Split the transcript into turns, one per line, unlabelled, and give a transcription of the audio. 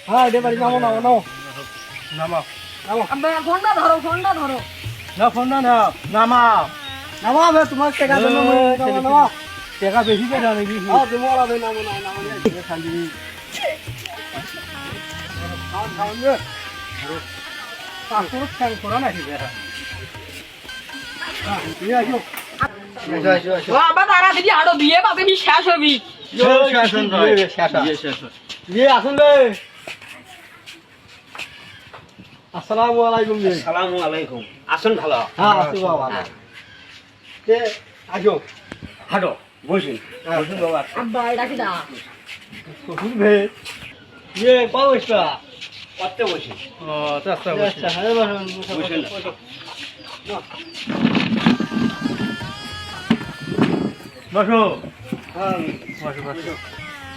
হ্যাঁ এটা বাড়ি নামো নামো নামো নামো নামো
ফোনটা ধরো ফোনটা ধরো
না ফোন না নাও নামাও নামাও ভাই তোমার টাকা দেবো নামাও নামাও টাকা বেশি করে দাও নাকি হ্যাঁ তুমি ওলা ভাই নামো নাও নামো শান্তি খাওয়ান খাওয়ান রে পাঁচশো ফ্যান করা নাকি বেড়া হ্যাঁ তুই আসো
বাবা তারা দিদি আরো বিয়ে পাবে নি শেষ হবি
আসসালামু আলাইকুম জি
আসসালামু আলাইকুম আসুন ভালো
হ্যাঁ আসি বাবা কে আসো
হাঁটো বসুন বসুন বাবা
আব্বা এটা কি দা
শ্বশুর ভে ইয়ে পাওয়া
করতে বসুন
ও আচ্ছা আচ্ছা হ্যাঁ
বসুন
বসো
হ্যাঁ
বসো বসো